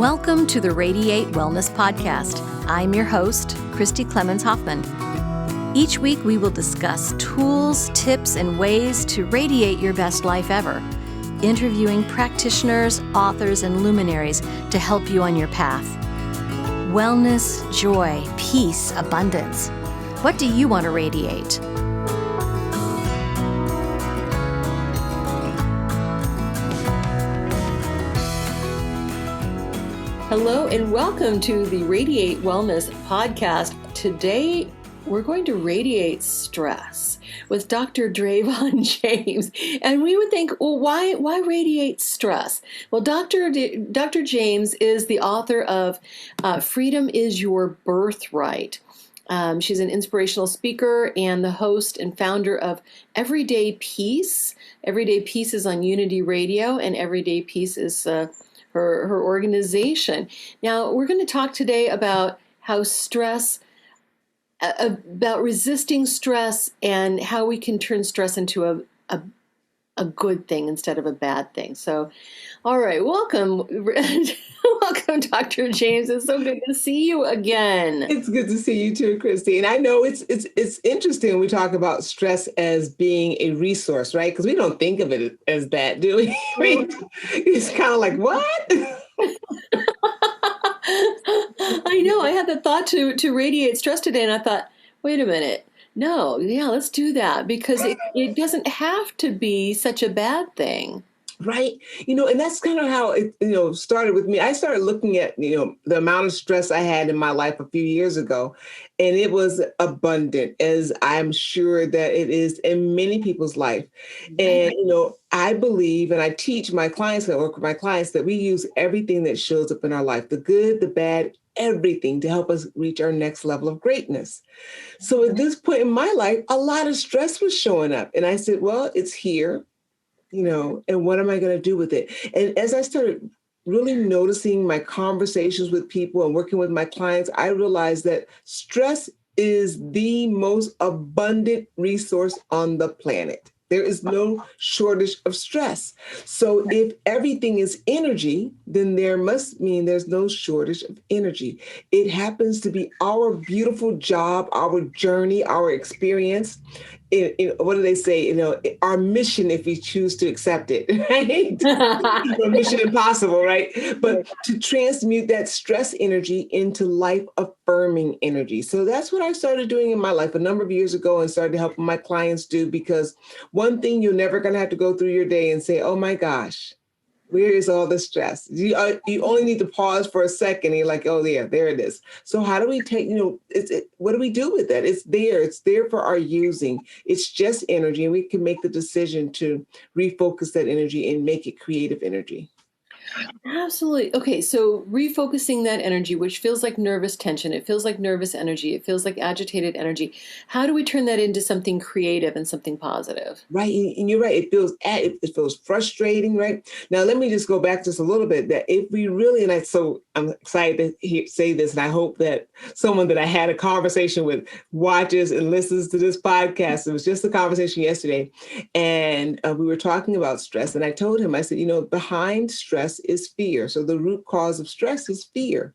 Welcome to the Radiate Wellness Podcast. I'm your host, Christy Clemens Hoffman. Each week we will discuss tools, tips, and ways to radiate your best life ever, interviewing practitioners, authors, and luminaries to help you on your path. Wellness, joy, peace, abundance. What do you want to radiate? Hello and welcome to the Radiate Wellness Podcast. Today, we're going to radiate stress with Dr. Dravon James. And we would think, well, why radiate stress? Well, Dr. James is the author of Freedom is Your Birthright. She's an inspirational speaker and the host and founder of Everyday Peace. Everyday Peace is on Unity Radio, and Everyday Peace is her organization. Now, we're going to talk today about how about resisting stress and how we can turn stress into a good thing instead of a bad thing. So, all right, welcome. Welcome, Dr. James. It's so good to see you again. It's good to see you too, Christy. And I know it's interesting when we talk about stress as being a resource, right? Because we don't think of it as that, do we? It's kind of like, what? I know. I had the thought to radiate stress today, and I thought, wait a minute. No, yeah, let's do that because it doesn't have to be such a bad thing. Right. And that's kind of how it, started with me. I started looking at, the amount of stress I had in my life a few years ago, and it was abundant, as I'm sure that it is in many people's life. And, I believe, and I teach my clients, I work with my clients, that we use everything that shows up in our life, the good, the bad, everything to help us reach our next level of greatness. So at this point in my life, a lot of stress was showing up. And I said, well, it's here. And what am I going to do with it? And as I started really noticing my conversations with people and working with my clients, I realized that stress is the most abundant resource on the planet. There is no shortage of stress. So if everything is energy, then there must mean there's no shortage of energy. It happens to be our beautiful job, our journey, our experience. What do they say? Our mission, if we choose to accept it, right? Mission impossible, right? But to transmute that stress energy into life affirming energy. So that's what I started doing in my life a number of years ago and started helping my clients do, because one thing you're never going to have to go through your day and say, oh my gosh, where is all the stress? You only need to pause for a second and you're like, oh yeah, there it is. So how do we take, what do we do with that? It's there for our using. It's just energy, and we can make the decision to refocus that energy and make it creative energy. Absolutely. Okay, so refocusing that energy, which feels like nervous tension, it feels like nervous energy, it feels like agitated energy. How do we turn that into something creative and something positive? Right, and you're right. It feels frustrating, right? Now, let me just go back just a little bit. That if we really, I'm excited to say this, and I hope that someone that I had a conversation with watches and listens to this podcast. It was just a conversation yesterday, and we were talking about stress, and I told him, I said, behind stress is fear. So the root cause of stress is fear.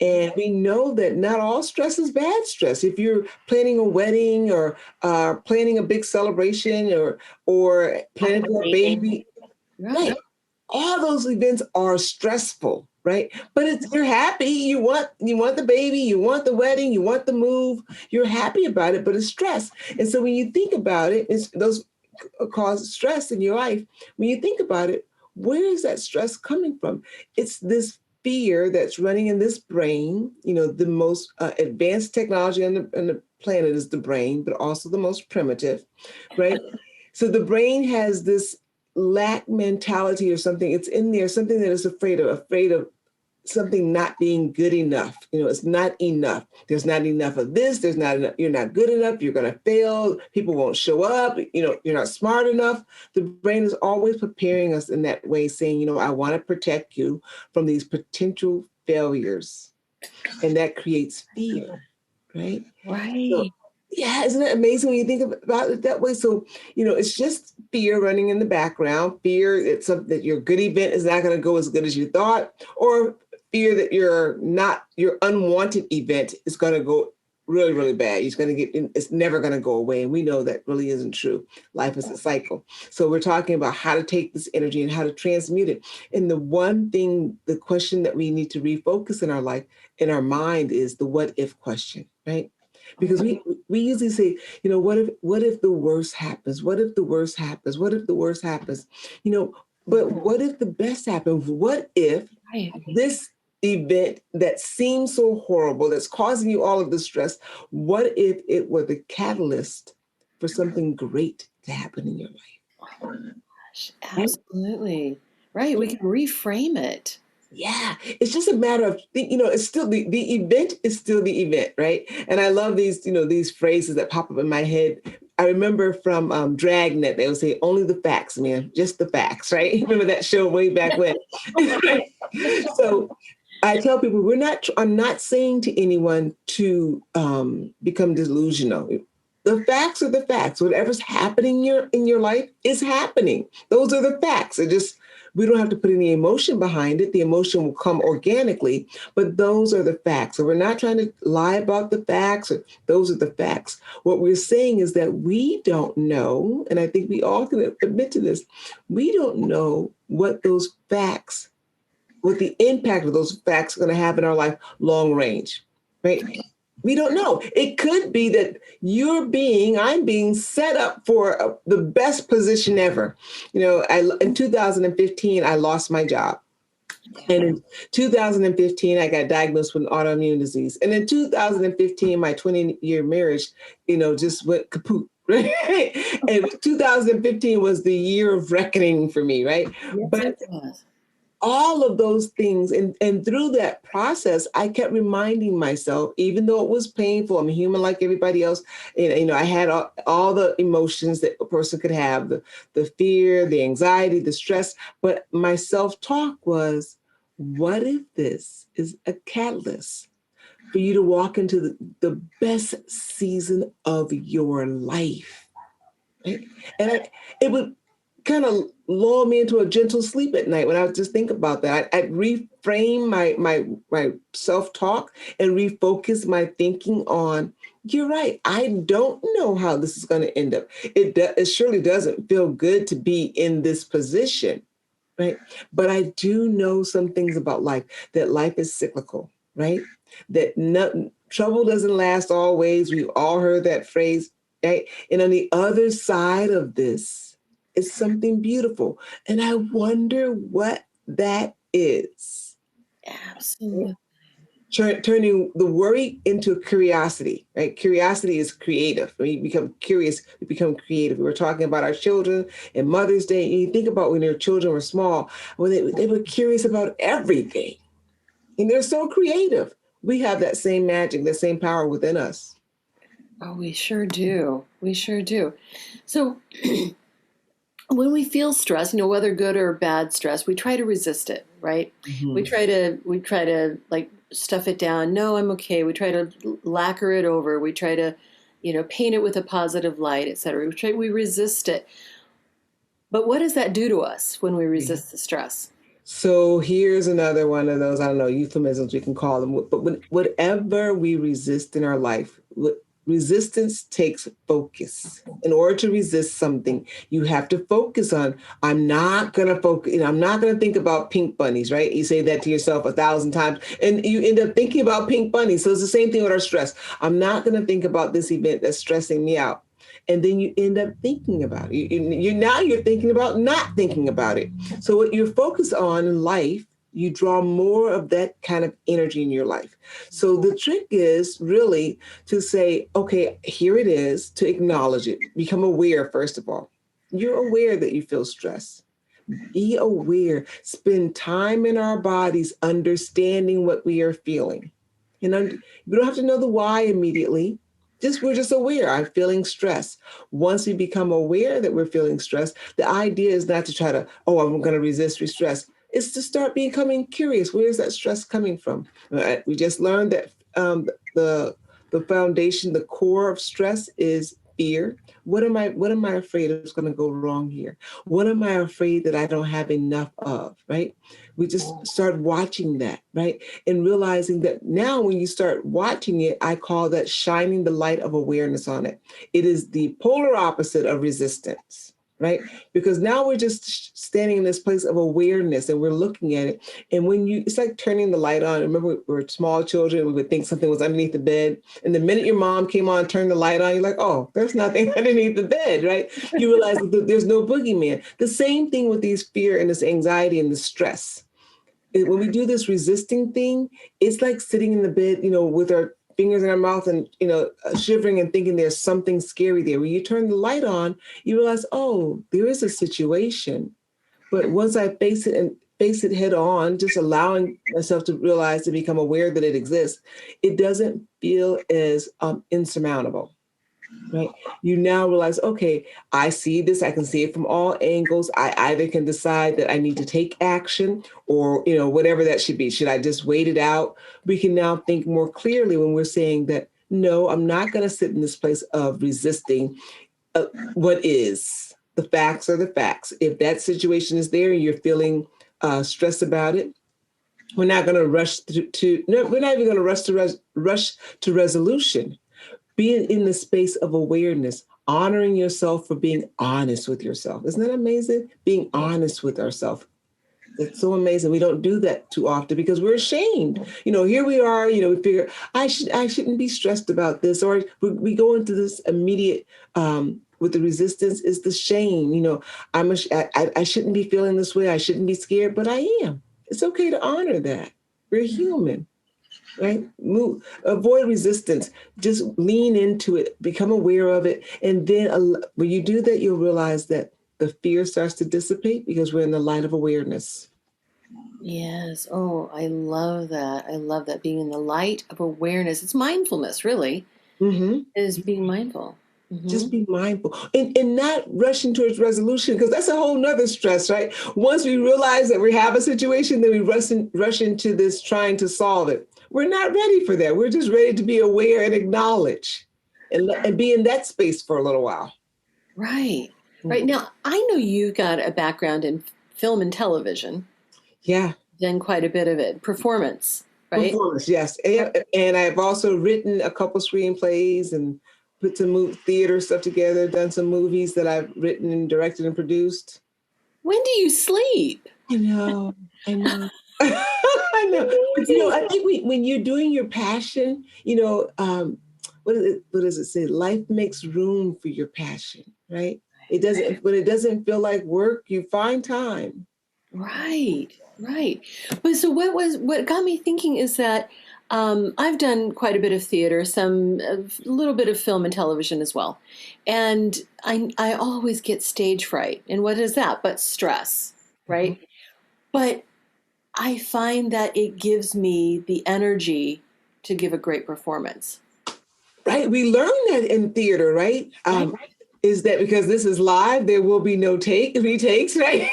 And we know that not all stress is bad stress. If you're planning a wedding or planning a big celebration or planning for a baby, right? All those events are stressful, right? But you're happy. You want the baby, you want the wedding, you want the move. You're happy about it, but it's stress. And so when you think about it, those cause stress in your life. When you think about it, where is that stress coming from? It's this fear that's running in this brain. The most advanced technology on the planet is the brain, but also the most primitive, right? So the brain has this lack mentality or something. It's in there, something that is afraid of something not being good enough. It's not enough. There's not enough of this. There's not enough. You're not good enough. You're going to fail. People won't show up. You're not smart enough. The brain is always preparing us in that way, saying, I want to protect you from these potential failures. And that creates fear, right? Right. So, yeah, isn't it amazing when you think about it that way? So, it's just fear running in the background. Fear, it's something that your good event is not going to go as good as you thought, or fear that your unwanted event is going to go really, really bad. It's never going to go away. And we know that really isn't true. Life is a cycle. So we're talking about how to take this energy and how to transmute it. And the question that we need to refocus in our life, in our mind, is the what if question, right? Because we usually say, what if the worst happens? What if the worst happens? What if the worst happens? But what if the best happens? What if this event that seems so horrible, that's causing you all of the stress, what if it were the catalyst for something great to happen in your life? Oh my gosh, absolutely. Right. We can reframe it. Yeah, it's just a matter of, it's still the event is still the event, right? And I love these phrases that pop up in my head. I remember from Dragnet, they would say, only the facts, man, just the facts, right? Remember that show way back when? So I tell people, I'm not saying to anyone to become delusional. The facts are the facts. Whatever's happening in your life is happening. Those are the facts. We don't have to put any emotion behind it. The emotion will come organically, but those are the facts. So we're not trying to lie about the facts. Those are the facts. What we're saying is that we don't know, and I think we all can admit to this, we don't know what the impact of those facts are going to have in our life long range, right? We don't know. It could be that I'm being set up for the best position ever. In 2015, I lost my job. And in 2015, I got diagnosed with an autoimmune disease. And in 2015, my 20-year marriage, just went kaput. Right? And 2015 was the year of reckoning for me, right? Yes, But it was. all of those things, and through that process, I kept reminding myself, even though it was painful, I'm human like everybody else. I had all the emotions that a person could have, the fear, the anxiety, the stress. But my self-talk was, what if this is a catalyst for you to walk into the best season of your life? Right? And it would kind of lull me into a gentle sleep at night when I would just think about that. I'd reframe my self-talk and refocus my thinking on, you're right, I don't know how this is going to end up. It surely doesn't feel good to be in this position, right? But I do know some things about life, that life is cyclical, right? That trouble doesn't last always. We've all heard that phrase, right? And on the other side of this is something beautiful. And I wonder what that is. Absolutely. Turning the worry into curiosity, right? Curiosity is creative. When you become curious, you become creative. We were talking about our children and Mother's Day. And you think about when your children were small, when they were curious about everything. And they're so creative. We have that same magic, that same power within us. Oh, we sure do. We sure do. So when we feel stress, whether good or bad stress, we try to resist it, right? Mm-hmm. We try to like stuff it down. No, I'm okay. We try to lacquer it over. We try to, paint it with a positive light, etc. We resist it. But what does that do to us when we resist the stress? So here's another one of those, I don't know, euphemisms we can call them. But whatever we resist in our life, resistance takes focus. In order to resist something, you have to focus on, I'm not going to focus, I'm not going to think about pink bunnies, right? You say that to yourself 1,000 times and you end up thinking about pink bunnies. So it's the same thing with our stress. I'm not going to think about this event that's stressing me out. And then you end up thinking about it. You're thinking about not thinking about it. So what you're focused on in life, you draw more of that kind of energy in your life. So the trick is really to say, okay, here it is, to acknowledge it. Become aware, first of all. You're aware that you feel stress. Be aware. Spend time in our bodies understanding what we are feeling. We don't have to know the why immediately. We're just aware. I'm feeling stress. Once we become aware that we're feeling stress, the idea is not to try to, I'm going to resist stress. It's to start becoming curious. Where is that stress coming from? We just learned that the foundation, the core of stress is fear. What am I afraid is going to go wrong here? What am I afraid that I don't have enough of, right? We just start watching that, right? And realizing that now when you start watching it, I call that shining the light of awareness on it. It is the polar opposite of resistance, right? Because now we're just standing in this place of awareness and we're looking at it. And it's like turning the light on. Remember, we were small children, we would think something was underneath the bed. And the minute your mom came on, turned the light on, you're like, oh, there's nothing underneath the bed, right? You realize that there's no boogeyman. The same thing with these fear and this anxiety and the stress. When we do this resisting thing, it's like sitting in the bed, with our fingers in our mouth and, shivering and thinking there's something scary there. When you turn the light on, you realize, oh, there is a situation. But once I face it head on, just allowing myself to realize, to become aware that it exists, it doesn't feel as insurmountable. Right. You now realize, okay, I see this. I can see it from all angles. I either can decide that I need to take action or, whatever that should be. Should I just wait it out? We can now think more clearly when we're saying that, no, I'm not going to sit in this place of resisting what is. The facts are the facts. If that situation is there and you're feeling stressed about it, we're not going to rush we're not even going to rush to resolution. Being in the space of awareness, honoring yourself for being honest with yourself. Isn't that amazing? Being honest with ourselves. That's so amazing. We don't do that too often because we're ashamed. Here we are, we figure, I shouldn't be stressed about this. Or we go into this immediate, with the resistance is the shame. I shouldn't be feeling this way. I shouldn't be scared, but I am. It's okay to honor that. We're human. Right? Avoid resistance. Just lean into it, become aware of it. And then when you do that, you'll realize that the fear starts to dissipate because we're in the light of awareness. Yes. Oh, I love that. I love that. Being in the light of awareness. It's mindfulness, really, is being mindful. Just be mindful and not rushing towards resolution, because that's a whole nother stress, right? Once we realize that we have a situation, then we rush into this trying to solve it. We're not ready for that. We're just ready to be aware and acknowledge and be in that space for a little while. Right. Right. Now, I know you got a background in film and television. Yeah. Done quite a bit of it. Performance, right? Performance, yes. And I've also written a couple screenplays and put some theater stuff together, done some movies that I've written and directed and produced. When do you sleep? I know. I know. But, I think when you're doing your passion, what does it say? Life makes room for your passion, right? It doesn't, when it doesn't feel like work, you find time. Right. But so what got me thinking is that I've done quite a bit of theater, a little bit of film and television as well. And I always get stage fright. And what is that but stress, right? Mm-hmm. But I find that it gives me the energy to give a great performance. Right. We learn that in theater, right? Is that because this is live, there will be no retakes, right?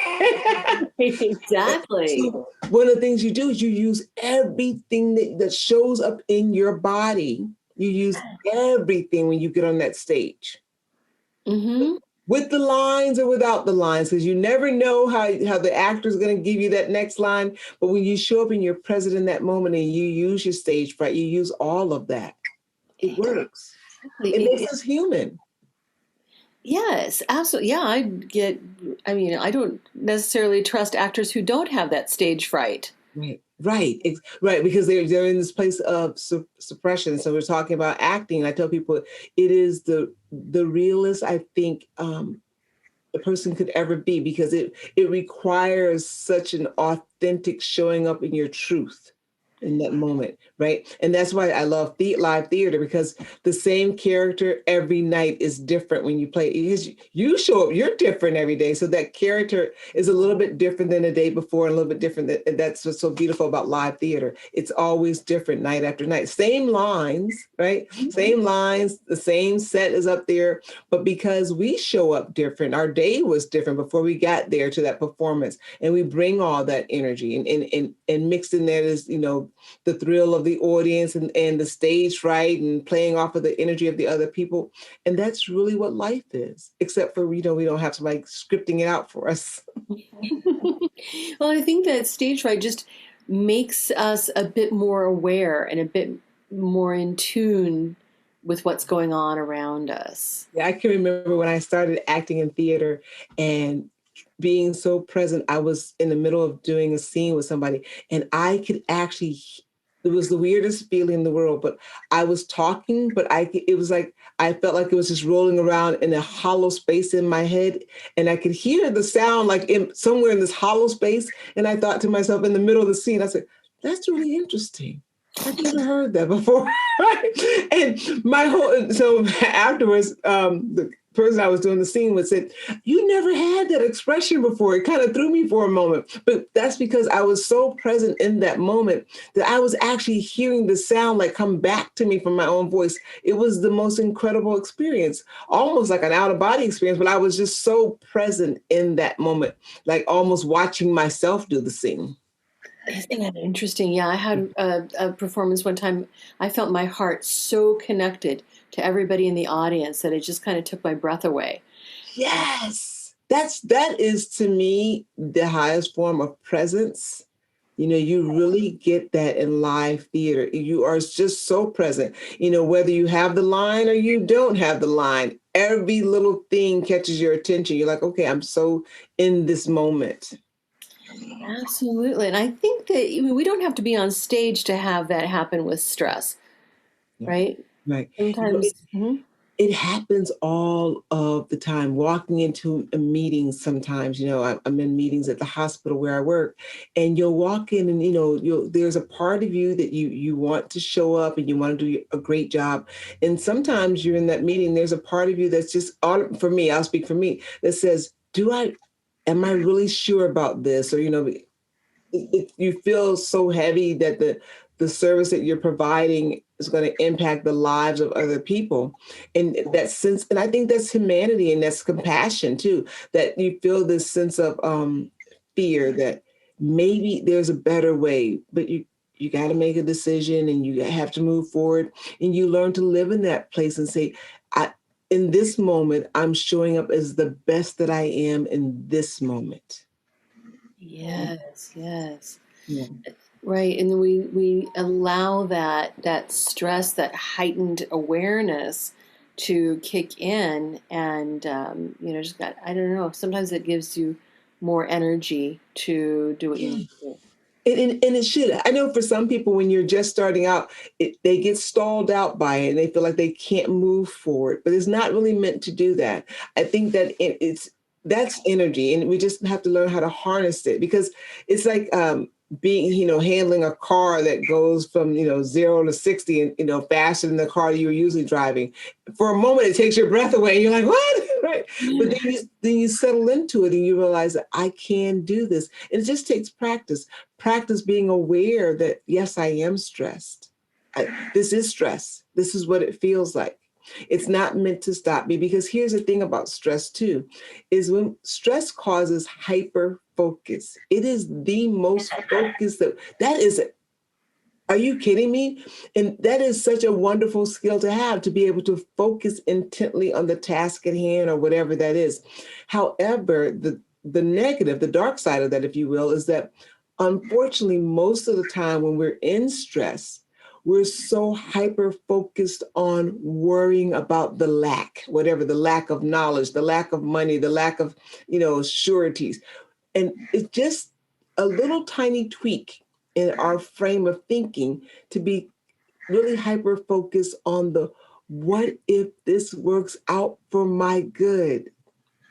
Exactly. So one of the things you do is you use everything that shows up in your body. You use everything when you get on that stage. Mm-hmm. With the lines or without the lines, because you never know how the actor is going to give you that next line. But when you show up and you're present in that moment and you use your stage fright, you use all of that. It works. It makes us human. Yes, absolutely. Yeah, I don't necessarily trust actors who don't have that stage fright. Right, because they're in this place of suppression. So we're talking about acting. I tell people it is the realest I think a person could ever be, because it requires such an authentic showing up in your truth in that moment, right? And that's why I love live theater, because the same character every night is different when you play. You show up, you're different every day. So that character is a little bit different than the day before, and a little bit different. And that's what's so beautiful about live theater. It's always different night after night. Same lines, right? Mm-hmm. Same lines, the same set is up there. But because we show up different, our day was different before we got there to that performance. And we bring all that energy and mixed in there is, the thrill of the audience and the stage fright and playing off of the energy of the other people. And that's really what life is, except for, we don't have somebody scripting it out for us. Well, I think that stage fright just makes us a bit more aware and a bit more in tune with what's going on around us. Yeah, I can remember when I started acting in theater and being so present. I was in the middle of doing a scene with somebody, and I could actually, it was the weirdest feeling in the world, but I was talking, but it was like, I felt like it was just rolling around in a hollow space in my head. And I could hear the sound like somewhere in this hollow space. And I thought to myself in the middle of the scene, I said, that's really interesting. I've never heard that before. And so afterwards, the person I was doing the scene with said, you never had that expression before. It kind of threw me for a moment. But that's because I was so present in that moment that I was actually hearing the sound like come back to me from my own voice. It was the most incredible experience, almost like an out of body experience, but I was just so present in that moment, like almost watching myself do the scene. Isn't that interesting? Yeah, I had a performance one time. I felt my heart so connected to everybody in the audience that it just kind of took my breath away. Yes. That is to me the highest form of presence. You really get that in live theater. You are just so present. Whether you have the line or you don't have the line, every little thing catches your attention. You're like, okay, I'm so in this moment. Absolutely. And I think that we don't have to be on stage to have that happen with stress, Yeah. right? Right. Sometimes. It happens all of the time. Walking into a meeting sometimes, I'm in meetings at the hospital where I work, and you'll walk in and, there's a part of you that you want to show up and you want to do a great job. And sometimes you're in that meeting, there's a part of you that's just, for me, I'll speak for me, that says, am I really sure about this? Or, you feel so heavy that the service that you're providing is going to impact the lives of other people. And that sense, and I think that's humanity and that's compassion too, that you feel this sense of fear that maybe there's a better way, but you got to make a decision and you have to move forward, and you learn to live in that place and say, in this moment, I'm showing up as the best that I am in this moment. Yes, yes. Yeah. Right. And then we allow that stress, that heightened awareness to kick in and, just I don't know, sometimes it gives you more energy to do what you need to do. And it should. I know for some people, when you're just starting out, they get stalled out by it and they feel like they can't move forward. But it's not really meant to do that. I think that that's energy, and we just have to learn how to harness it, because it's like being, handling a car that goes from 0 to 60 and faster than the car you were usually driving. For a moment, it takes your breath away, and you're like, what? Right? But then you settle into it and you realize that I can do this. And it just takes practice. Practice being aware that, yes, I am stressed. This is stress. This is what it feels like. It's not meant to stop me, because here's the thing about stress too, is when stress causes hyper focus. It is the most focused that is. Are you kidding me? And that is such a wonderful skill to have, to be able to focus intently on the task at hand or whatever that is. However, the negative, the dark side of that, if you will, is that unfortunately, most of the time when we're in stress, we're so hyper focused on worrying about the lack, whatever, the lack of knowledge, the lack of money, the lack of, sureties. And it's just a little tiny tweak in our frame of thinking to be really hyper focused on the what if this works out for my good?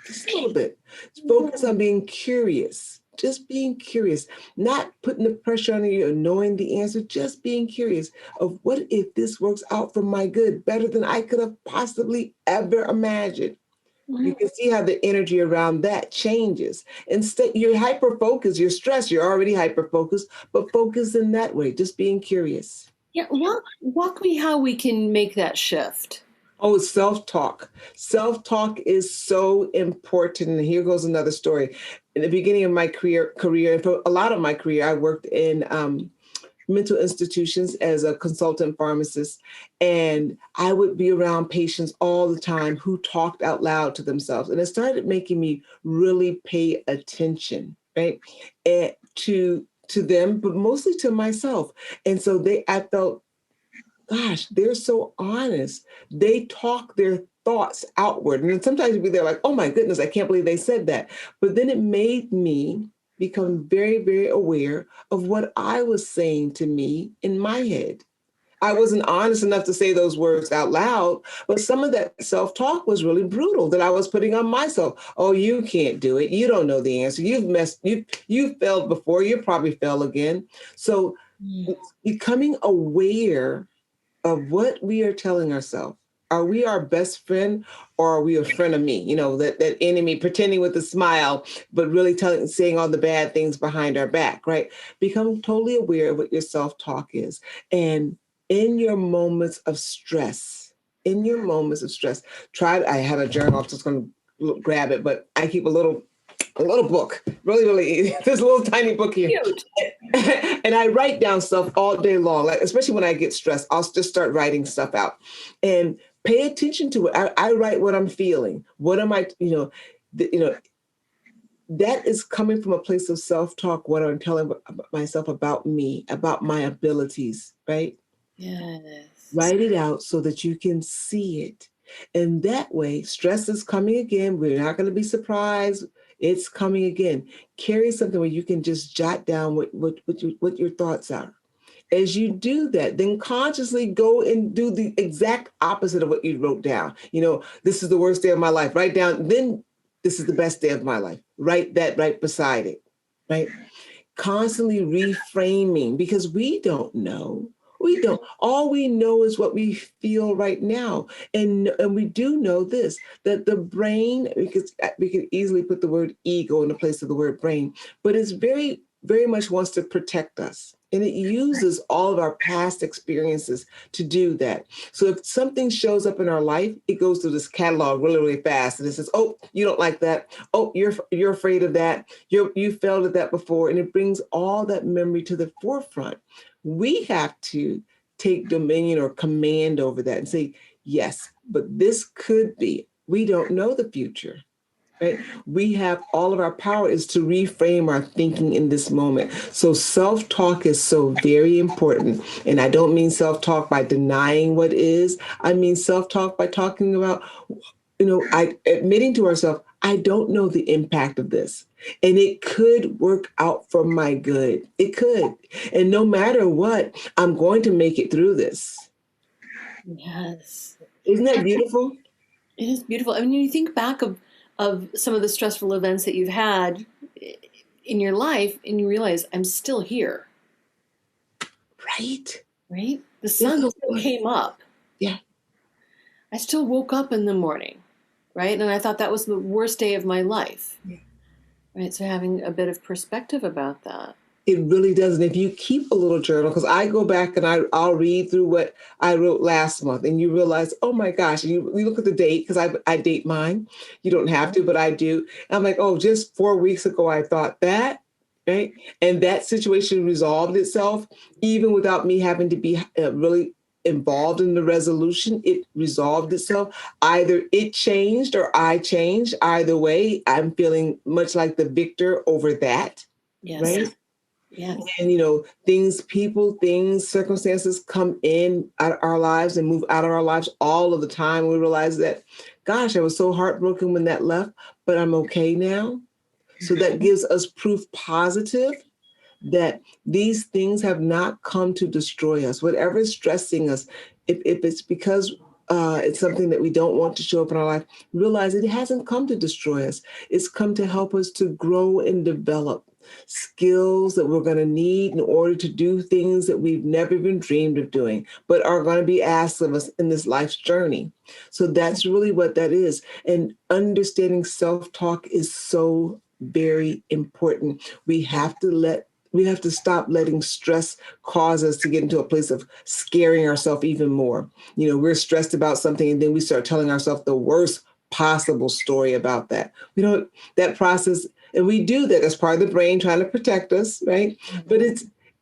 Just a little bit. Focus on being curious, just being curious, not putting the pressure on you or knowing the answer, just being curious of what if this works out for my good better than I could have possibly ever imagined. You can see how the energy around that changes. Instead, you're hyper focused, you're stressed, you're already hyper focused, but focus in that way, just being curious. Yeah, walk me how we can make that shift. Oh, self-talk. Self-talk is so important. And here goes another story. In the beginning of my career, and for a lot of my career, I worked in mental institutions as a consultant pharmacist, and I would be around patients all the time who talked out loud to themselves. And it started making me really pay attention, right? And to them, but mostly to myself. And so I felt, gosh, they're so honest. They talk their thoughts outward. And then sometimes you'd be there like, oh my goodness, I can't believe they said that. But then it made me become very, very aware of what I was saying to me in my head. I wasn't honest enough to say those words out loud, but some of that self-talk was really brutal that I was putting on myself. Oh, you can't do it. You don't know the answer. You've failed before. You probably fail again. So becoming aware of what we are telling ourselves. Are we our best friend, or are we a friend of me? You know, that enemy pretending with a smile, but really saying all the bad things behind our back, right? Become totally aware of what your self-talk is. And in your moments of stress, I have a journal, I'm just going to grab it, but I keep a little book, really, really, this little tiny book here. Cute. And I write down stuff all day long, like, especially when I get stressed, I'll just start writing stuff out and pay attention to it. I write what I'm feeling. What am I, that is coming from a place of self-talk, what I'm telling myself about me, about my abilities, right? Yes. Write it out so that you can see it. And that way, stress is coming again. We're not going to be surprised. It's coming again. Carry something where you can just jot down what your thoughts are. As you do that, then consciously go and do the exact opposite of what you wrote down. You know, this is the worst day of my life. Write down, then this is the best day of my life. Write that right beside it, right? Constantly reframing, because we don't know. We don't. All we know is what we feel right now. And we do know this, that the brain, because we can easily put the word ego in the place of the word brain, but it's very, very much wants to protect us. And it uses all of our past experiences to do that. So if something shows up in our life, it goes through this catalog really, really fast. And it says, oh, you don't like that. Oh, you're afraid of that. You failed at that before. And it brings all that memory to the forefront. We have to take dominion or command over that and say, yes, but this could be. We don't know the future. Right? We have all of our power is to reframe our thinking in this moment. So self-talk is so very important. And I don't mean self-talk by denying what is. I mean self-talk by talking about, admitting to ourselves, I don't know the impact of this. And it could work out for my good. It could. And no matter what, I'm going to make it through this. Yes. Isn't that beautiful? It is beautiful. I mean, you think back of some of the stressful events that you've had in your life, and you realize, I'm still here. Right? Right? The sun still came up. Yeah. I still woke up in the morning, right? And I thought that was the worst day of my life. Yeah. Right? So having a bit of perspective about that. It really does. And if you keep a little journal, because I go back and I'll read through what I wrote last month, and you realize, oh my gosh, you look at the date, because I date mine. You don't have to, but I do. And I'm like, oh, just 4 weeks ago, I thought that, right? And that situation resolved itself, even without me having to be really involved in the resolution. It resolved itself. Either it changed or I changed. Either way, I'm feeling much like the victor over that. Yes. Right? Yes. And, things, circumstances come in our lives and move out of our lives all of the time. We realize that, gosh, I was so heartbroken when that left, but I'm okay now. So that gives us proof positive that these things have not come to destroy us. Whatever is stressing us, if it's because it's something that we don't want to show up in our life, realize it hasn't come to destroy us. It's come to help us to grow and develop skills that we're going to need in order to do things that we've never even dreamed of doing, but are going to be asked of us in this life's journey. So that's really what that is. And understanding self-talk is so very important. We have to stop letting stress cause us to get into a place of scaring ourselves even more. We're stressed about something, and then we start telling ourselves the worst possible story about that. That process, and we do that as part of the brain trying to protect us, right? But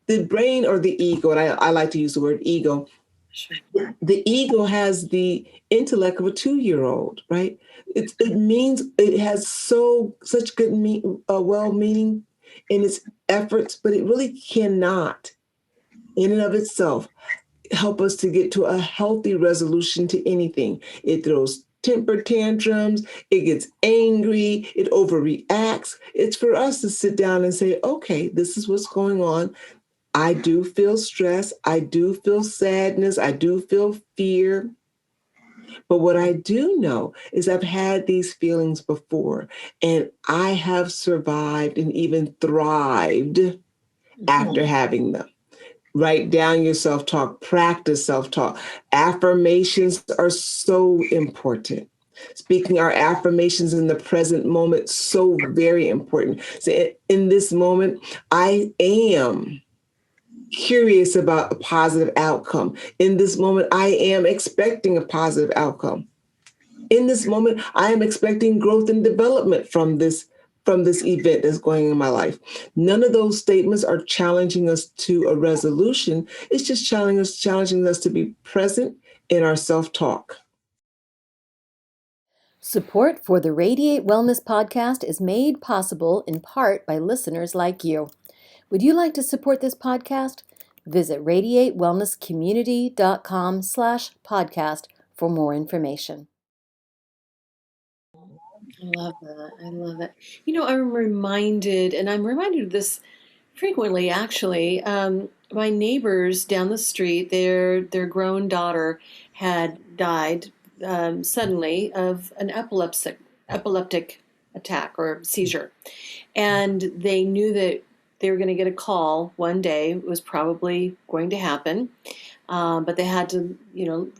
the brain or the ego, and I like to use the word ego. Sure. The ego has the intellect of a 2-year-old, right? It means it has such good well meaning in its efforts, but it really cannot, in and of itself, help us to get to a healthy resolution to anything. It throws temper tantrums, it gets angry, it overreacts. It's for us to sit down and say, okay, this is what's going on. I do feel stress. I do feel sadness. I do feel fear. But what I do know is I've had these feelings before, and I have survived and even thrived after having them. Write down your self talk, practice self talk. Affirmations are so important. Speaking our affirmations in the present moment, so very important. So in this moment, I am curious about a positive outcome. In this moment, I am expecting a positive outcome. In this moment, I am expecting growth and development from this event that's going in my life. None of those statements are challenging us to a resolution. It's just challenging us to be present in our self-talk. Support for the Radiate Wellness Podcast is made possible in part by listeners like you. Would you like to support this podcast? Visit radiatewellnesscommunity.com/podcast for more information. I love that. I love it. I'm reminded, and I'm reminded of this frequently, actually. My neighbors down the street, their grown daughter had died suddenly of an epileptic attack or seizure, and they knew that they were going to get a call one day. It was probably going to happen. But they had to,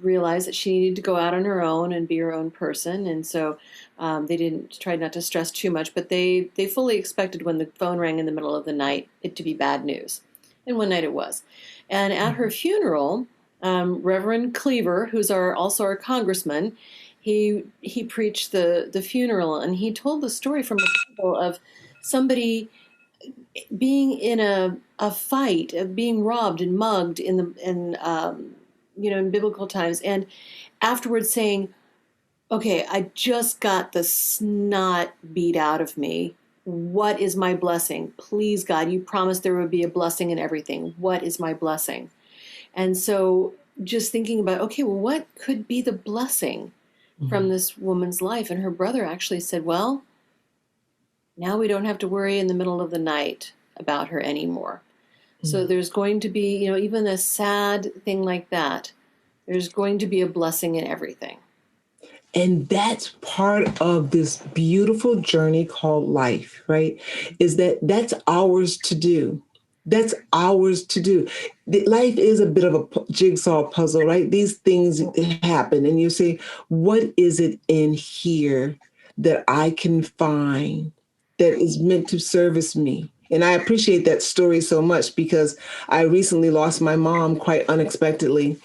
realize that she needed to go out on her own and be her own person. And so they didn't try not to stress too much, but they fully expected when the phone rang in the middle of the night it to be bad news. And one night it was. And at her funeral, Reverend Cleaver, who's also our congressman, he preached the funeral, and he told the story from a Bible of somebody being in a fight, of being robbed and mugged in biblical times, and afterwards saying, "Okay, I just got the snot beat out of me. What is my blessing? Please, God, you promised there would be a blessing in everything. What is my blessing?" And so, just thinking about, okay, well, what could be the blessing from this woman's life? And her brother actually said, "Well, now we don't have to worry in the middle of the night about her anymore." So there's going to be, even a sad thing like that, there's going to be a blessing in everything. And that's part of this beautiful journey called life, right? Is that's ours to do. That's ours to do. Life is a bit of a jigsaw puzzle, right? These things happen, and you say, what is it in here that I can find that is meant to service me? And I appreciate that story so much because I recently lost my mom quite unexpectedly.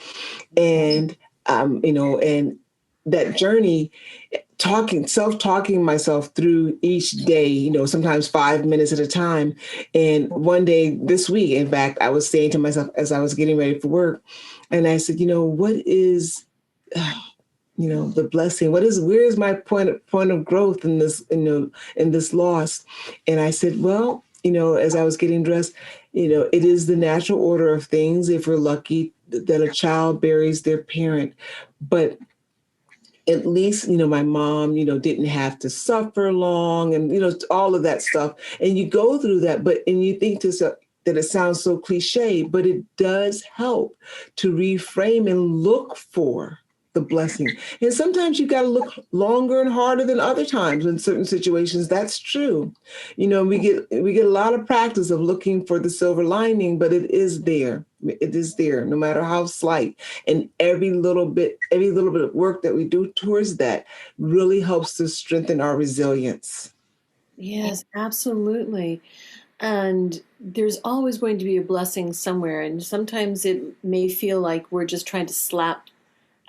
And, and that journey, self-talking myself through each day, sometimes 5 minutes at a time. And one day this week, in fact, I was saying to myself as I was getting ready for work, and I said, what is, the blessing? Where is my point of growth in this, in this loss? And I said, well, as I was getting dressed, it is the natural order of things if we're lucky that a child buries their parent. But at least, my mom, didn't have to suffer long and, all of that stuff. And you go through that, and you think to yourself that it sounds so cliche, but it does help to reframe and look for the blessing. And sometimes you got to look longer and harder than other times in certain situations. That's true. We get a lot of practice of looking for the silver lining, but it is there. It is there, no matter how slight. And every little bit of work that we do towards that really helps to strengthen our resilience. Yes, absolutely. And there's always going to be a blessing somewhere. And sometimes it may feel like we're just trying to slap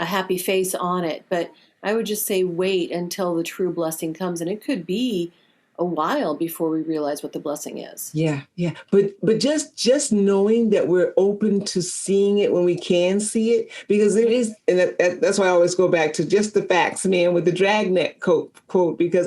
a happy face on it. But I would just say wait until the true blessing comes. And it could be a while before we realize what the blessing is. Yeah, yeah. But just knowing that we're open to seeing it when we can see it, because there is, and that's why I always go back to just the facts, man, with the dragnet quote, because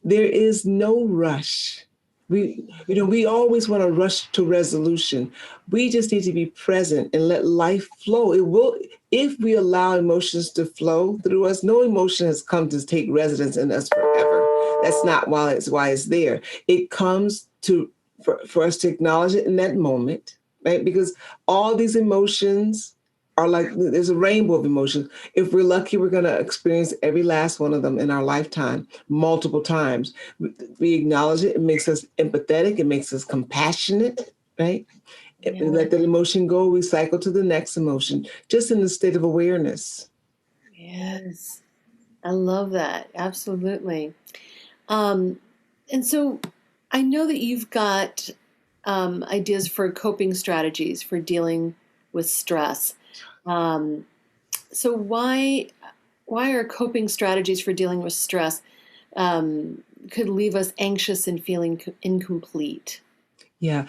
there is no rush. We always want to rush to resolution. We just need to be present and let life flow. It will, if we allow emotions to flow through us. No emotion has come to take residence in us forever. That's not why it's there. It comes for us to acknowledge it in that moment, right? Because all these emotions are like, there's a rainbow of emotions. If we're lucky, we're going to experience every last one of them in our lifetime, multiple times. We acknowledge it. It makes us empathetic. It makes us compassionate, right? Yeah. We let that emotion go. We cycle to the next emotion, just in the state of awareness. Yes. I love that. Absolutely. And so I know that you've got ideas for coping strategies for dealing with stress. So why are coping strategies for dealing with stress could leave us anxious and feeling incomplete? Yeah.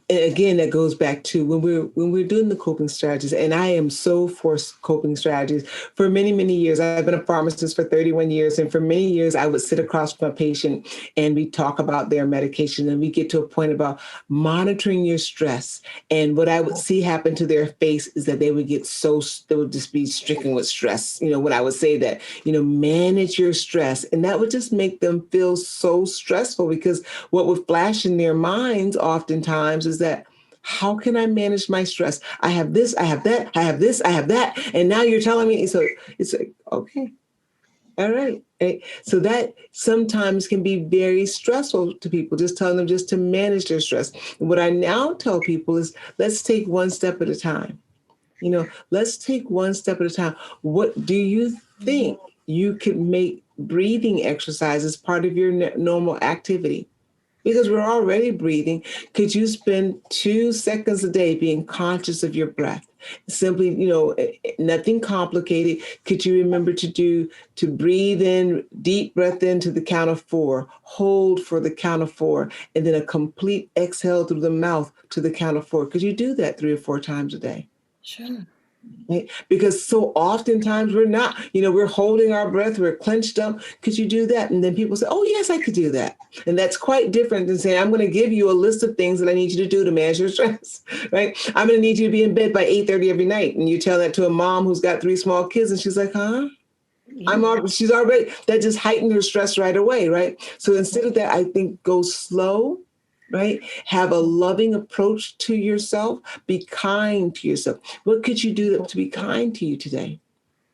Again, that goes back to when we're doing the coping strategies, and I am so for coping strategies. For many, many years, I've been a pharmacist for 31 years. And for many years, I would sit across from a patient and we talk about their medication, and we get to a point about monitoring your stress. And what I would see happen to their face is that they would just be stricken with stress. When I would say that, manage your stress. And that would just make them feel so stressful, because what would flash in their minds oftentimes is that, how can I manage my stress? I have this, I have that, I have this, I have that. And now you're telling me, so it's like, okay, all right. So that sometimes can be very stressful to people, just telling them just to manage their stress. And what I now tell people is, let's take one step at a time. Let's take one step at a time. What do you think you could make breathing exercises part of your normal activity? Because we're already breathing. Could you spend 2 seconds a day being conscious of your breath? Simply, nothing complicated. Could you remember to breathe in, deep breath in to the count of 4, hold for the count of 4, and then a complete exhale through the mouth to the count of 4? Could you do that 3 or 4 times a day? Sure. Right? Because so oftentimes we're not, we're holding our breath, we're clenched up. Could you do that? And then people say, oh, yes, I could do that. And that's quite different than saying, I'm going to give you a list of things that I need you to do to manage your stress, right? I'm going to need you to be in bed by 8:30 every night. And you tell that to a mom who's got 3 small kids, and she's like, huh? Yeah. She's already, that just heightened her stress right away, right? So instead of that, I think go slow, right? Have a loving approach to yourself. Be kind to yourself. What could you do to be kind to you today?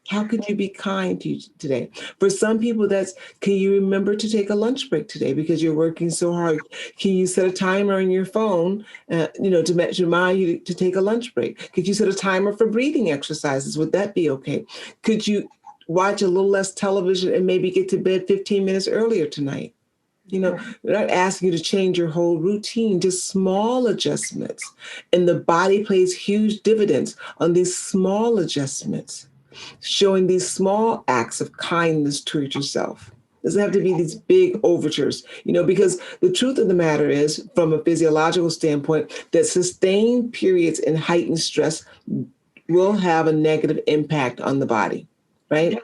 How could you be kind to you today? For some people, can you remember to take a lunch break today because you're working so hard? Can you set a timer on your phone, to remind you to take a lunch break? Could you set a timer for breathing exercises? Would that be okay? Could you watch a little less television and maybe get to bed 15 minutes earlier tonight? We're not asking you to change your whole routine, just small adjustments. And the body plays huge dividends on these small adjustments, showing these small acts of kindness toward yourself. It doesn't have to be these big overtures, because the truth of the matter is, from a physiological standpoint, that sustained periods in heightened stress will have a negative impact on the body, right?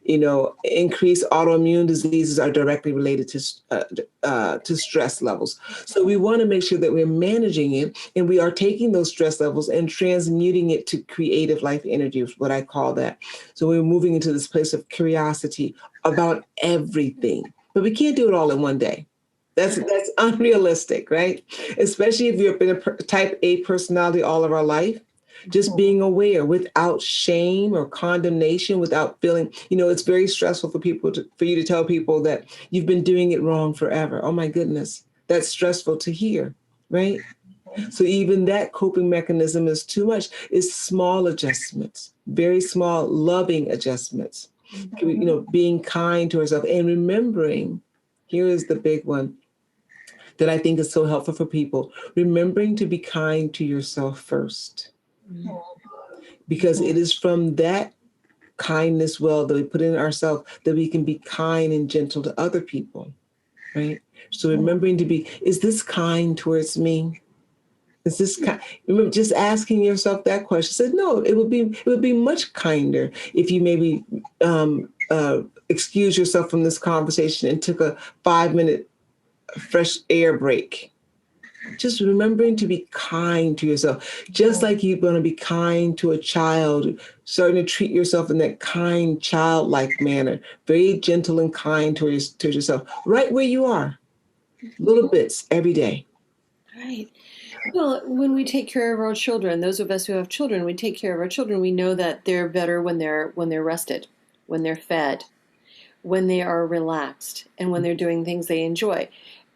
Increased autoimmune diseases are directly related to stress levels. So we want to make sure that we're managing it, and we are taking those stress levels and transmuting it to creative life energy, is what I call that. So we're moving into this place of curiosity about everything, but we can't do it all in one day. That's unrealistic, right? Especially if you've been a type A personality all of our life. Just being aware without shame or condemnation, without feeling, it's very stressful for you to tell people that you've been doing it wrong forever. Oh my goodness, that's stressful to hear, right? So even that coping mechanism is too much. It's small adjustments, very small, loving adjustments. Being kind to ourselves and remembering. Here is the big one that I think is so helpful for people: remembering to be kind to yourself first. Because it is from that kindness well that we put in ourselves that we can be kind and gentle to other people, right? So remembering to be, is this kind towards me? Is this kind? Remember, just asking yourself that question. Said no. It would be much kinder if you maybe excuse yourself from this conversation and took a 5 minute fresh air break. Just remembering to be kind to yourself, just like you're going to be kind to a child, starting to treat yourself in that kind, childlike manner, very gentle and kind to yourself, right where you are, little bits every day. Right. Well, when we take care of our children, those of us who have children, we take care of our children. We know that they're better when they're rested, when they're fed, when they are relaxed, and when they're doing things they enjoy.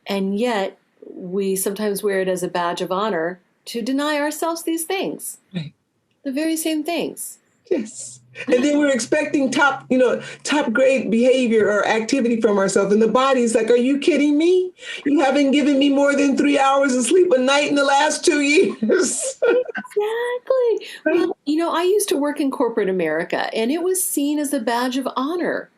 And yet, we sometimes wear it as a badge of honor to deny ourselves these things, Right. the very same things. Yes. And then we're expecting top grade behavior or activity from ourselves. And the body's like, are you kidding me? You haven't given me more than 3 hours of sleep a night in the last 2 years. Exactly. Well, I used to work in corporate America, and it was seen as a badge of honor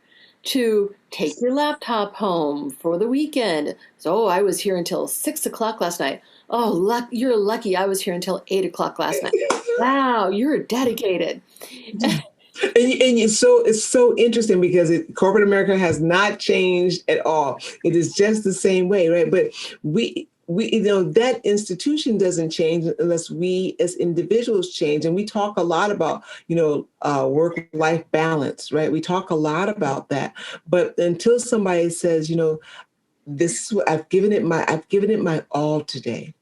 to take your laptop home for the weekend. So, I was here until 6 o'clock last night. Oh, you're lucky I was here until 8 o'clock last night. Wow, you're dedicated. And it's so interesting because corporate America has not changed at all. It is just the same way, right? But we that institution doesn't change unless we as individuals change. And we talk a lot about work-life balance, right? We talk a lot about that. But until somebody says, this is what I've given it my all today.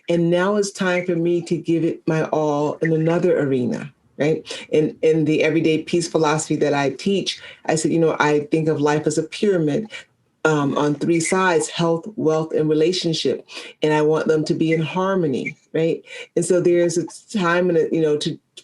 And now it's time for me to give it my all in another arena, right? In the everyday peace philosophy that I teach, I said, I think of life as a pyramid on three sides: health, wealth, and relationship. And I want them to be in harmony, right? And so there's a time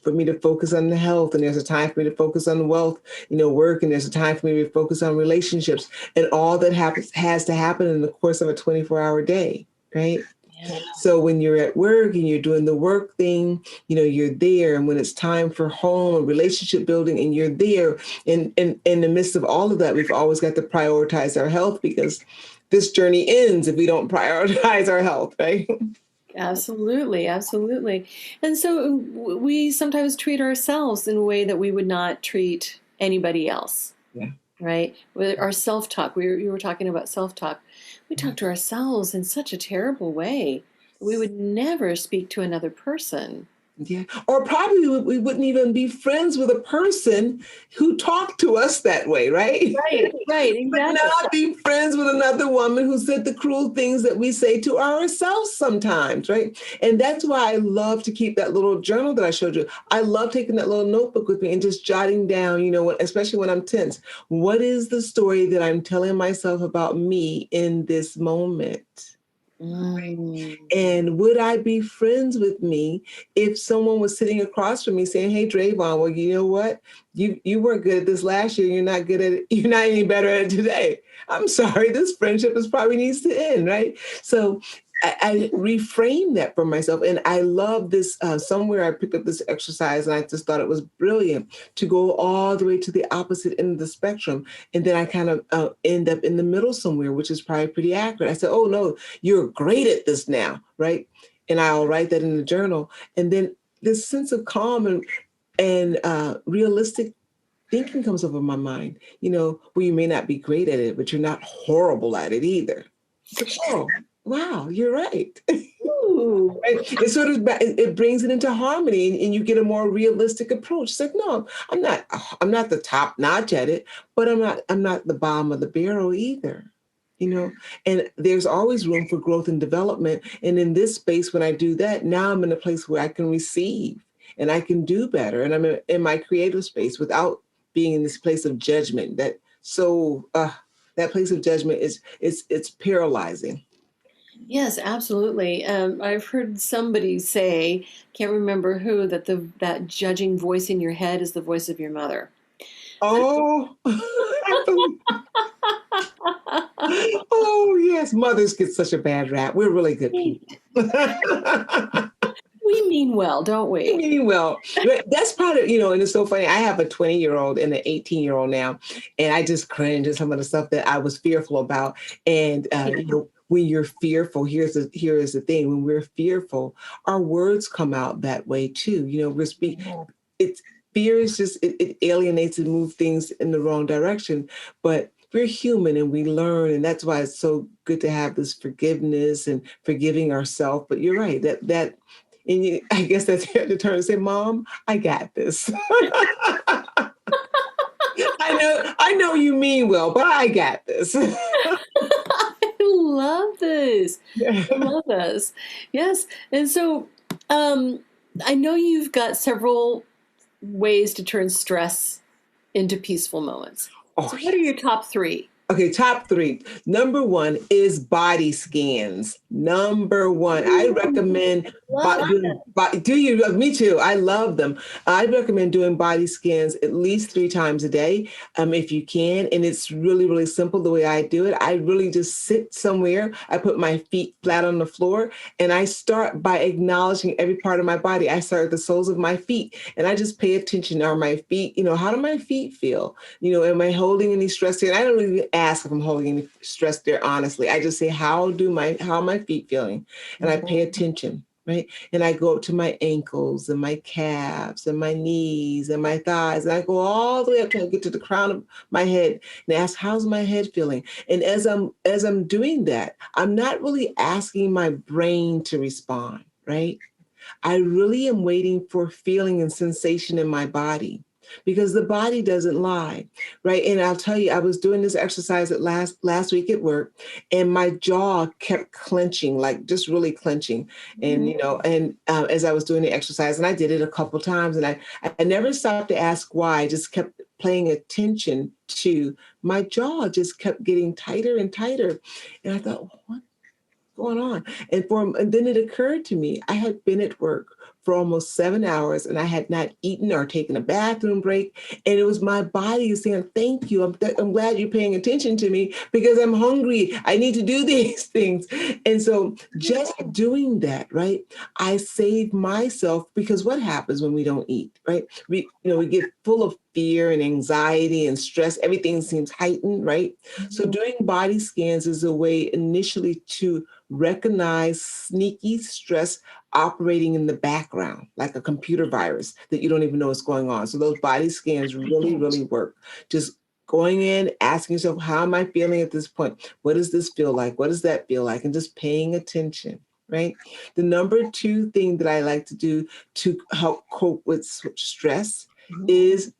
for me to focus on the health, and there's a time for me to focus on wealth, work, and there's a time for me to focus on relationships, and all that has to happen in the course of a 24-hour day, right? Yeah. So when you're at work and you're doing the work thing, you're there. And when it's time for home and relationship building, and you're there, in the midst of all of that, we've always got to prioritize our health, because this journey ends if we don't prioritize our health, right? Absolutely, absolutely. And so we sometimes treat ourselves in a way that we would not treat anybody else. Yeah. Right? With our self-talk. You were talking about self-talk. We talk to ourselves in such a terrible way. We would never speak to another person. Yeah. Or probably we wouldn't even be friends with a person who talked to us that way, right? Right, exactly. But not be friends with another woman who said the cruel things that we say to ourselves sometimes, right? And that's why I love to keep that little journal that I showed you. I love taking that little notebook with me and just jotting down, especially when I'm tense. What is the story that I'm telling myself about me in this moment? And would I be friends with me if someone was sitting across from me saying, hey, Dravon, well, you know what? You weren't good at this last year. You're not good at it. You're not any better at it today. I'm sorry. This friendship probably needs to end, right? So I reframe that for myself. And I love this. Somewhere I picked up this exercise, and I just thought it was brilliant to go all the way to the opposite end of the spectrum. And then I kind of end up in the middle somewhere, which is probably pretty accurate. I said, oh, no, you're great at this now, right? And I'll write that in the journal. And then this sense of calm and realistic thinking comes over my mind, where you may not be great at it, but you're not horrible at it either. So, oh, wow, you're right. Ooh. Right? It brings it into harmony, and you get a more realistic approach. It's like, no, I'm not the top notch at it, but I'm not the bottom of the barrel either. And there's always room for growth and development. And in this space, when I do that, now I'm in a place where I can receive and I can do better. And I'm in my creative space without being in this place of judgment. That place of judgment it's paralyzing. Yes, absolutely. I've heard somebody say, can't remember who, that judging voice in your head is the voice of your mother. Oh, oh yes, mothers get such a bad rap. We're really good people. We mean well, don't We we? mean well. But that's part of, and it's so funny. I have a 20-year-old and an 18-year-old now, and I just cringe at some of the stuff that I was fearful about. And, when you're fearful, here is the thing. When we're fearful, our words come out that way too. We're speaking. It's fear is just it alienates and moves things in the wrong direction. But we're human and we learn, and that's why it's so good to have this forgiveness and forgiving ourselves. But you're right that. And I guess that's the turn to say, "Mom, I got this." I know you mean well, but I got this. I love this. Yeah. I love this. Yes. And so um, I know you've got several ways to turn stress into peaceful moments. Oh, So what are your top three? okay, top three. Number one is body scans. Number one, I Ooh, recommend love doing. Do you? Me too. I love them. I recommend doing body scans at least 3 times a day, if you can. And it's really, really simple the way I do it. I really just sit somewhere. I put my feet flat on the floor, and I start by acknowledging every part of my body. I start at the soles of my feet, and I just pay attention. Are my feet? How do my feet feel? Am I holding any stress here? And I don't really ask if I'm holding any stress there, honestly. I just say, how are my feet feeling? And I pay attention, right? And I go up to my ankles and my calves and my knees and my thighs. And I go all the way up to get to the crown of my head and ask, how's my head feeling? And as I'm doing that, I'm not really asking my brain to respond, right? I really am waiting for feeling and sensation in my body because the body doesn't lie, right? And I'll tell you, I was doing this exercise at last week at work, and my jaw kept clenching, like just really clenching. And as I was doing the exercise, and I did it a couple times, and I never stopped to ask why. I just kept paying attention to my jaw, just kept getting tighter and tighter, and I thought, what? Going on? And then it occurred to me, I had been at work for almost 7 hours and I had not eaten or taken a bathroom break. And it was my body saying, thank you. I'm glad you're paying attention to me because I'm hungry. I need to do these things. And so just doing that, right? I save myself because what happens when we don't eat, right? We get full of fear and anxiety and stress. Everything seems heightened, right? So doing body scans is a way initially to recognize sneaky stress operating in the background, like a computer virus that you don't even know what's going on. So those body scans really, really work. Just going in, asking yourself, how am I feeling at this point? What does this feel like? What does that feel like? And just paying attention, right? The number two thing that I like to do to help cope with stress is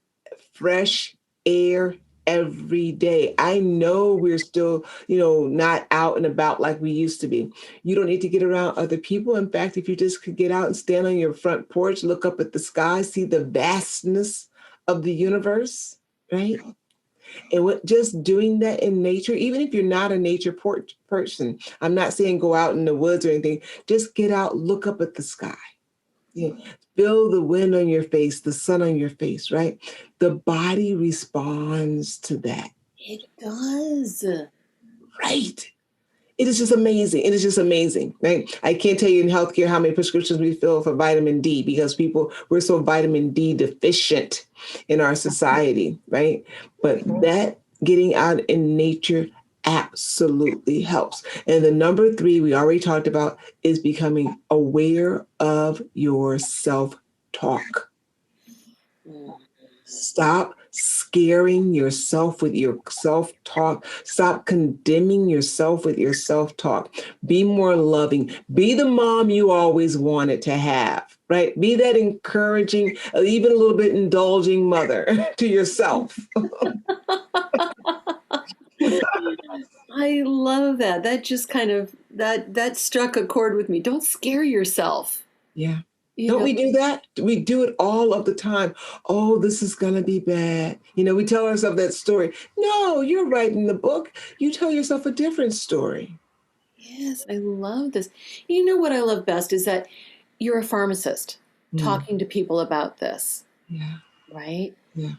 fresh air every day. I know we're still, not out and about like we used to be. You don't need to get around other people. In fact, if you just could get out and stand on your front porch, look up at the sky, see the vastness of the universe, right? And just doing that in nature, even if you're not a nature person, I'm not saying go out in the woods or anything, just get out, look up at the sky. Yeah. Feel the wind on your face, the sun on your face, right? The body responds to that, It does. right? It is just amazing. It is just amazing, right? I can't tell you in healthcare how many prescriptions we fill for vitamin D because we're so vitamin D deficient in our society, right? But that getting out in nature absolutely helps. And the number three we already talked about is becoming aware of your self-talk. Stop scaring yourself with your self talk. Stop condemning yourself with your self talk. Be more loving. Be the mom you always wanted to have, right? Be that encouraging, even a little bit indulging mother to yourself. I love that. That just kind of that struck a chord with me. Don't scare yourself. Yeah. You Don't know, we do that? We do it all of the time. Oh, this is going to be bad. We tell ourselves that story. No, you're writing the book. You tell yourself a different story. yes, I love this. You know what I love best is that you're a pharmacist Mm, talking to people about this, yeah. right? Yeah.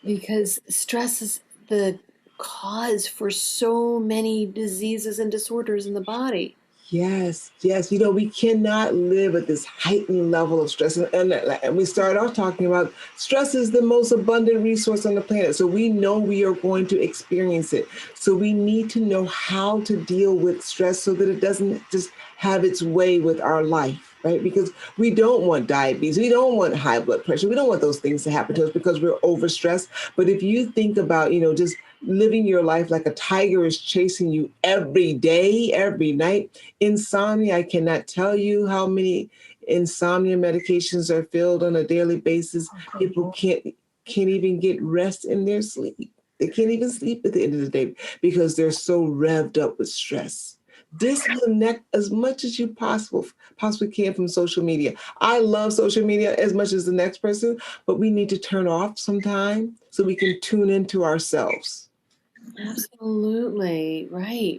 Because stress is the cause for so many diseases and disorders in the body. Yes, yes. We cannot live at this heightened level of stress. And we start off talking about stress is the most abundant resource on the planet. So we know we are going to experience it. So we need to know how to deal with stress so that it doesn't just have its way with our life, right? Because we don't want diabetes. We don't want high blood pressure. We don't want those things to happen to us because we're overstressed. But if you think about, just living your life like a tiger is chasing you every day, every night. Insomnia, I cannot tell you how many insomnia medications are filled on a daily basis. People can't even get rest in their sleep. They can't even sleep at the end of the day because they're so revved up with stress. Disconnect as much as you possibly can from social media. I love social media as much as the next person, but we need to turn off sometime so we can tune into ourselves. Absolutely. Right.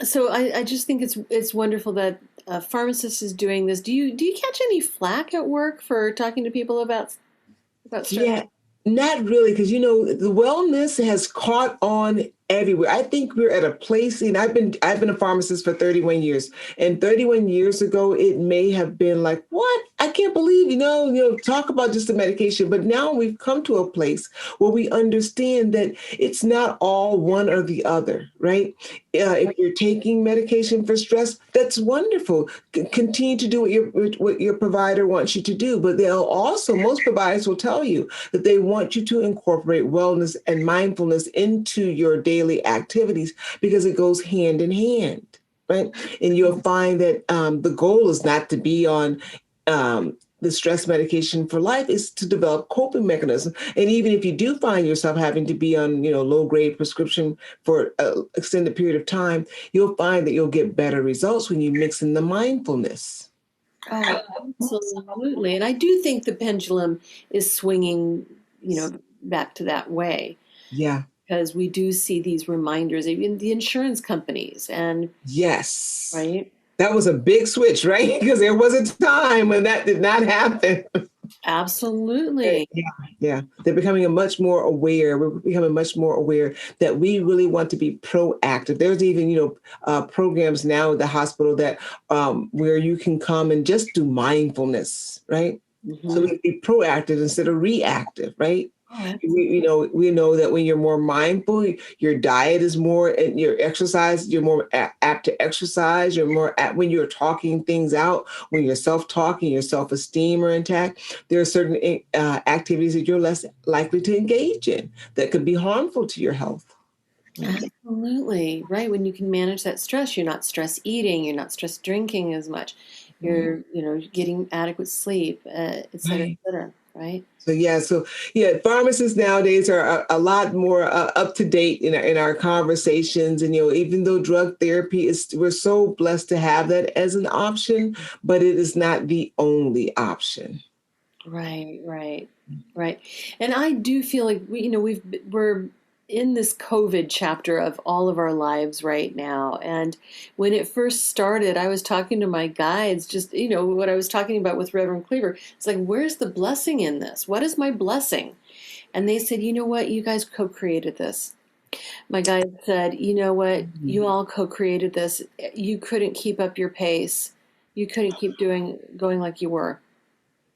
So I just think it's wonderful that a pharmacist is doing this. Do you catch any flack at work for talking to people about stress? Yeah, not really, because the wellness has caught on everywhere. I think we're at a place, and I've been a pharmacist for 31 years. And 31 years ago, it may have been like, what? I can't believe, talk about just the medication. But now we've come to a place where we understand that it's not all one or the other, right? If you're taking medication for stress, that's wonderful. Continue to do what your provider wants you to do. But most providers will tell you that they want you to incorporate wellness and mindfulness into your daily activities because it goes hand in hand, right? And you'll find that the goal is not to be on the stress medication for life, is to develop coping mechanisms. And even if you do find yourself having to be on, low grade prescription for an extended period of time, you'll find that you'll get better results when you mix in the mindfulness. Oh, absolutely. And I do think the pendulum is swinging, back to that way Yeah. because we do see these reminders, even the insurance companies, and Yes. right. That was a big switch, right? Because there was a time when that did not happen. Absolutely. Yeah, yeah. They're becoming much more aware. We're becoming much more aware that we really want to be proactive. There's even, programs now at the hospital that where you can come and just do mindfulness, right? So Mhm. we be proactive instead of reactive, right? Oh, We know that when you're more mindful, your diet is more, and your exercise, you're more apt to exercise. You're more apt when you're talking things out, when you're self-talking, your self-esteem are intact. There are certain activities that you're less likely to engage in that could be harmful to your health. absolutely. Right. When you can manage that stress, you're not stress eating, you're not stress drinking as much. You're, getting adequate sleep, et cetera, et Right. cetera. Right. So pharmacists nowadays are a lot more up to date in our conversations, and even though drug therapy we're so blessed to have that as an option, but it is not the only option. Right. And I do feel like we're in this COVID chapter of all of our lives right now. And when it first started, I was talking to my guides, just, what I was talking about with Reverend Cleaver. It's like, where's the blessing in this? What is my blessing? And they said, you know what? You guys co-created this. My guide said, you know what? You all co-created this. You couldn't keep up your pace. You couldn't keep going like you were.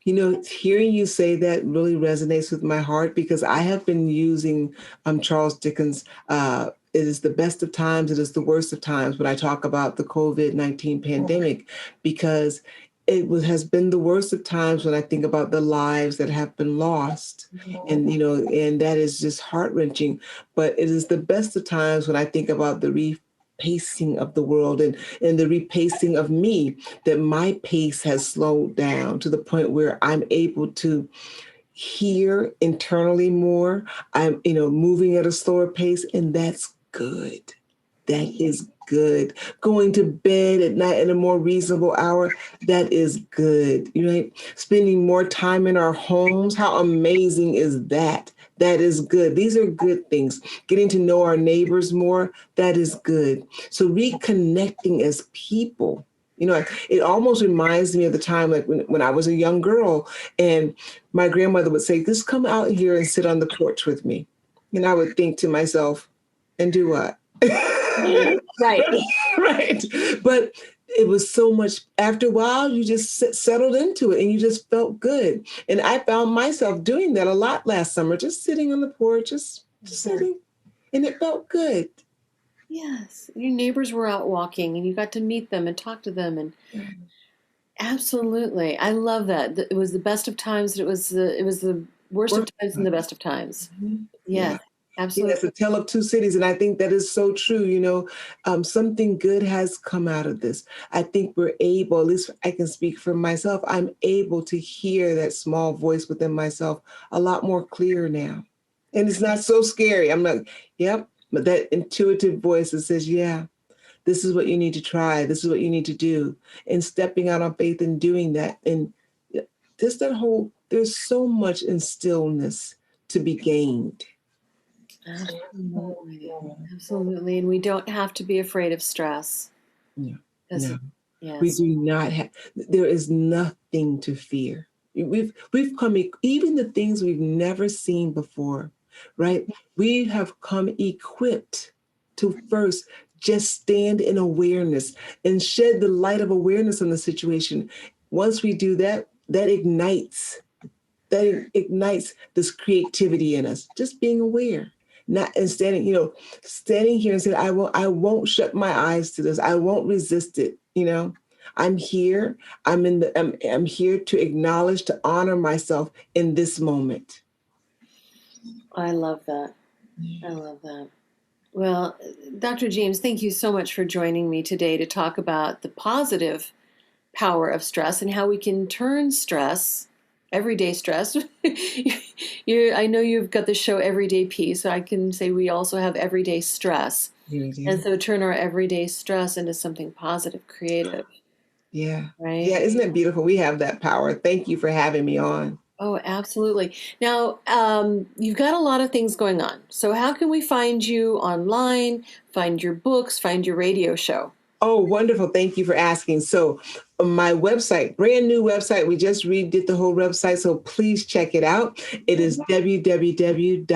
Hearing you say that really resonates with my heart because I have been using Charles Dickens' it is the best of times, it is the worst of times when I talk about the COVID-19 pandemic, because has been the worst of times when I think about the lives that have been lost. And that is just heart-wrenching. But it is the best of times when I think about the repacing of the world and the repacing of me, that my pace has slowed down to the point where I'm able to hear internally more. I'm, moving at a slower pace, and that's good. That is good. Going to bed at night at a more reasonable hour, that is good. Spending more time in our homes, how amazing is that? That is good. These are good things. Getting to know our neighbors more, that is good. So reconnecting as people. It almost reminds me of the time like when I was a young girl and my grandmother would say, just come out here and sit on the porch with me. And I would think to myself, and do what? Right. Right. But it was so much, after a while, you just settled into it and you just felt good. And I found myself doing that a lot last summer, just sitting on the porch, just sitting, and it felt good. Yes. Your neighbors were out walking and you got to meet them and talk to them. And absolutely. I love that. It was the best of times. It was the worst of times and the best of times. Mm-hmm. Yeah. Absolutely. It's a tale of two cities. And I think that is so true. Something good has come out of this. I think we're able, at least I can speak for myself, I'm able to hear that small voice within myself a lot more clear now. And it's not so scary. I'm like, yep. But that intuitive voice that says, yeah, this is what you need to try. This is what you need to do. And stepping out on faith and doing that. And just there's so much in stillness to be gained. Absolutely. Absolutely. And we don't have to be afraid of stress. No. Yes. We do not have, there is nothing to fear. We've come, even the things we've never seen before, right? We have come equipped to first just stand in awareness and shed the light of awareness on the situation. Once we do that, that ignites this creativity in us, just being aware. Not and standing here and saying, I won't shut my eyes to this. I won't resist it. I'm here. I'm here to acknowledge, to honor myself in this moment. I love that. I love that. Well, Dr. James, thank you so much for joining me today to talk about the positive power of stress and how we can turn stress, everyday stress. I know you've got the show Everyday Peace, so I can say we also have everyday stress. And so turn our everyday stress into something positive, creative. Yeah. Right? Yeah. Isn't it beautiful? We have that power. Thank you for having me on. Oh, absolutely. Now, you've got a lot of things going on. So how can we find you online, find your books, find your radio show? Oh, wonderful. Thank you for asking. So my website, brand new website, we just redid the whole website, so please check it out. It is www.doctor,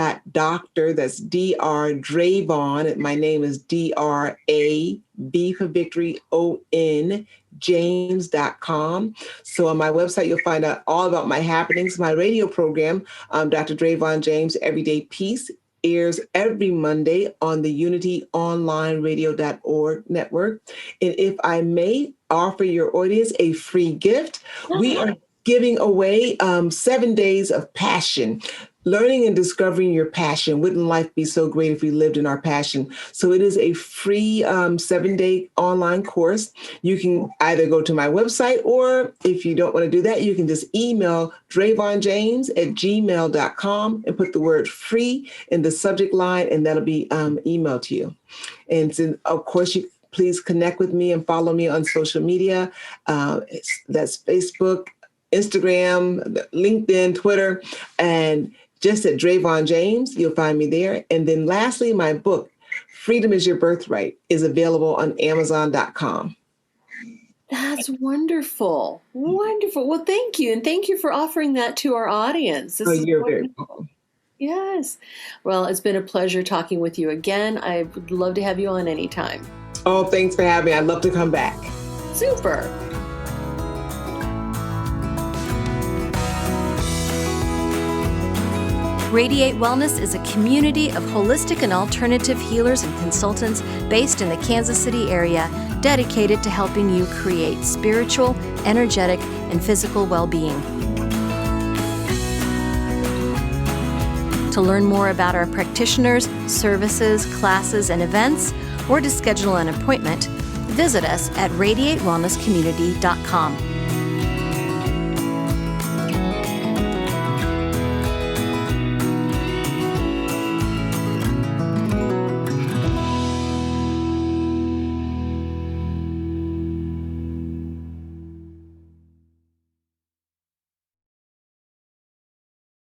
that's Dr. Dravon. My name is D-R-A, B for victory, O-N, James.com. So on my website, you'll find out all about my happenings. My radio program, Dr. Dravon James, Everyday Peace, airs every Monday on the unityonlineradio.org network. And if I may offer your audience a free gift, we are giving away 7 days of passion. Learning and discovering your passion. Wouldn't life be so great if we lived in our passion? So it is a free 7-day online course. You can either go to my website, or if you don't want to do that, you can just email dravonjames@gmail.com and put the word free in the subject line, and that'll be emailed to you. And so, of course, you please connect with me and follow me on social media. That's Facebook, Instagram, LinkedIn, Twitter, and just at Dravon James, you'll find me there. And then lastly, my book, Freedom is Your Birthright, is available on Amazon.com. That's wonderful. Wonderful. Well, thank you. And thank you for offering that to our audience. You're very welcome. Yes. Well, it's been a pleasure talking with you again. I would love to have you on anytime. Oh, thanks for having me. I'd love to come back. Super. Radiate Wellness is a community of holistic and alternative healers and consultants based in the Kansas City area, dedicated to helping you create spiritual, energetic, and physical well-being. To learn more about our practitioners, services, classes, and events, or to schedule an appointment, visit us at radiatewellnesscommunity.com.